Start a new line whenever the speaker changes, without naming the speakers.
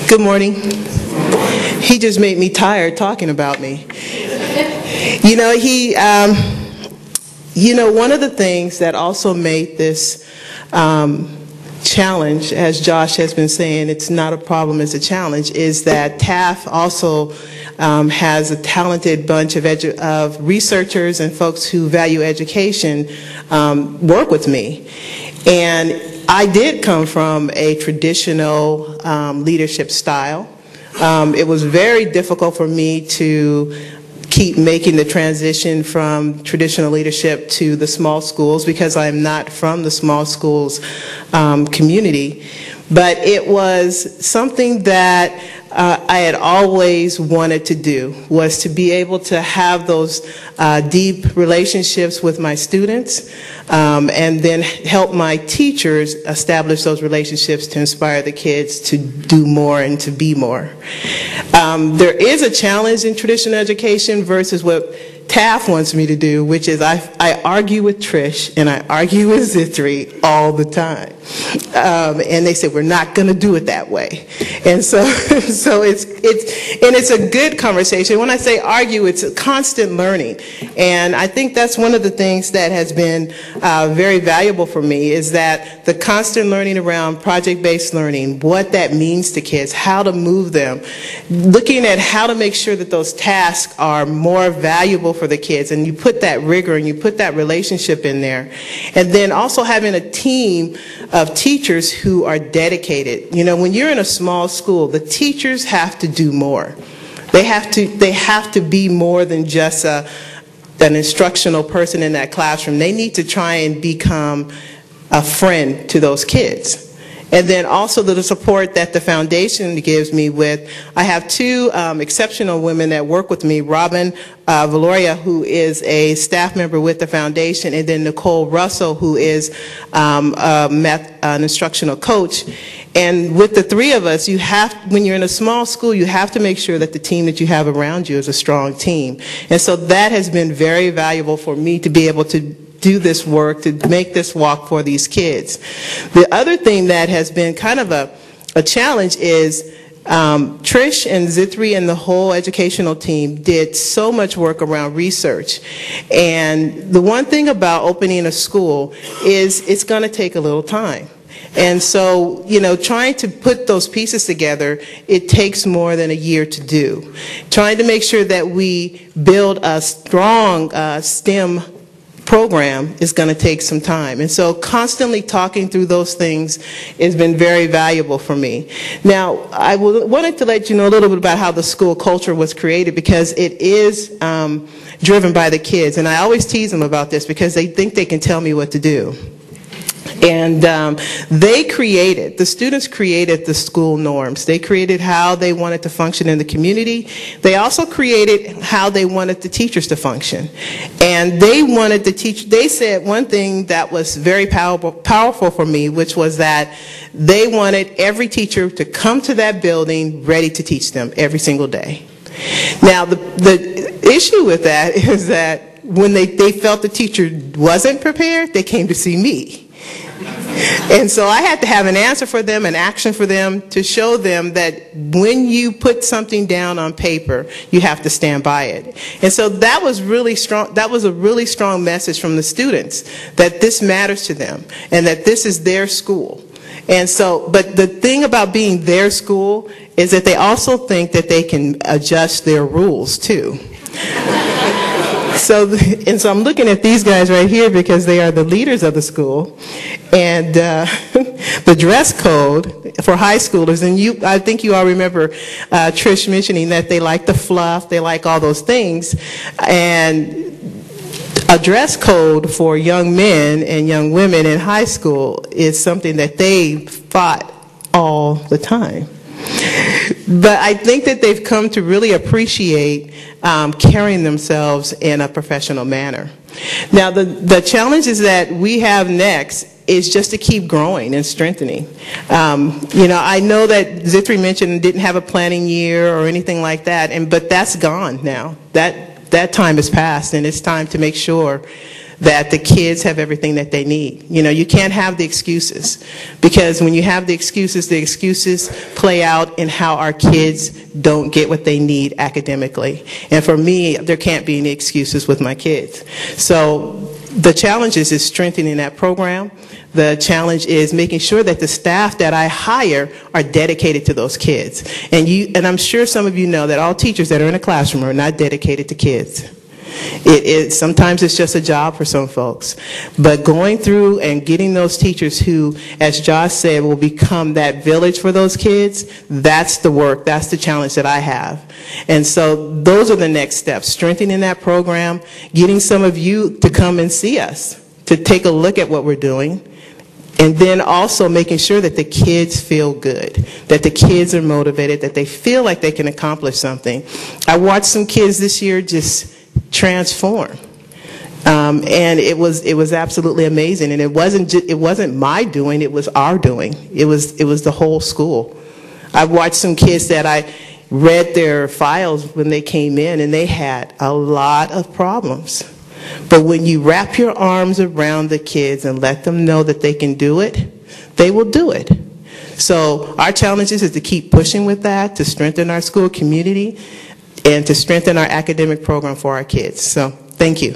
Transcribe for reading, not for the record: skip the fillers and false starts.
Good morning. He just made me tired talking about me. One of the things that also made this challenge, as Josh has been saying, it's not a problem, it's a challenge, is that TAF also has a talented bunch of researchers and folks who value education work with me. And I did come from a traditional leadership style. It was very difficult for me to keep making the transition from traditional leadership to the small schools because I'm not from the small schools community. But it was something that I had always wanted to do, was to be able to have those deep relationships with my students and then help my teachers establish those relationships to inspire the kids to do more and to be more. There is a challenge in traditional education versus what TAF wants me to do, which is I argue with Trish and I argue with Zithri all the time. And they say, we're not going to do it that way. And so it's a good conversation. When I say argue, it's a constant learning. And I think that's one of the things that has been very valuable for me, is that the constant learning around project-based learning, what that means to kids, how to move them, looking at how to make sure that those tasks are more valuable for the kids, and you put that rigor and you put that relationship in there. And then also having a team of teachers who are dedicated. You know, when you're in a small school, the teachers have to do more. They have to be more than just an instructional person in that classroom. They need to try and become a friend to those kids. And then also the support that the foundation gives me with, I have two exceptional women that work with me, Robin Valoria, who is a staff member with the foundation, and then Nicole Russell, who is an instructional coach. And with the three of us, when you're in a small school, you have to make sure that the team that you have around you is a strong team. And so that has been very valuable for me to be able to do this work, to make this walk for these kids. The other thing that has been kind of a challenge is Trish and Zithri and the whole educational team did so much work around research. And the one thing about opening a school is it's going to take a little time. And so, trying to put those pieces together, it takes more than a year to do. Trying to make sure that we build a strong STEM program is going to take some time. And so constantly talking through those things has been very valuable for me. Now, I wanted to let you know a little bit about how the school culture was created, because it is driven by the kids. And I always tease them about this because they think they can tell me what to do. And the students created the school norms. They created how they wanted to function in the community. They also created how they wanted the teachers to function. And they said one thing that was very powerful for me, which was that they wanted every teacher to come to that building ready to teach them every single day. Now, the issue with that is that when they felt the teacher wasn't prepared, they came to see me. And so I had to have an answer for them, an action for them, to show them that when you put something down on paper, you have to stand by it. And so that was really strong. That was a really strong message from the students, that this matters to them and that this is their school. And so, but the thing about being their school is that they also think that they can adjust their rules too. So I'm looking at these guys right here because they are the leaders of the school. And the dress code for high schoolers, and I think you all remember Trish mentioning that they like the fluff, they like all those things. And a dress code for young men and young women in high school is something that they fought all the time. But I think that they've come to really appreciate carrying themselves in a professional manner. Now, the challenges that we have next is just to keep growing and strengthening. I know that Zithri mentioned didn't have a planning year or anything like that, but that's gone now. That time has passed, and it's time to make sure that the kids have everything that they need. You know, you can't have the excuses, because when you have the excuses play out in how our kids don't get what they need academically. And for me, there can't be any excuses with my kids. So the challenge is strengthening that program. The challenge is making sure that the staff that I hire are dedicated to those kids. And I'm sure some of you know that all teachers that are in a classroom are not dedicated to kids. Sometimes it's just a job for some folks. But going through and getting those teachers who, as Josh said, will become that village for those kids, that's the work, that's the challenge that I have. And so those are the next steps, strengthening that program, getting some of you to come and see us, to take a look at what we're doing, and then also making sure that the kids feel good, that the kids are motivated, that they feel like they can accomplish something. I watched some kids this year just transform. And it was absolutely amazing. And it wasn't my doing, it was our doing. It was the whole school. I watched some kids that I read their files when they came in, and they had a lot of problems. But when you wrap your arms around the kids and let them know that they can do it, they will do it. So our challenge is to keep pushing with that, to strengthen our school community, and to strengthen our academic program for our kids. So thank you.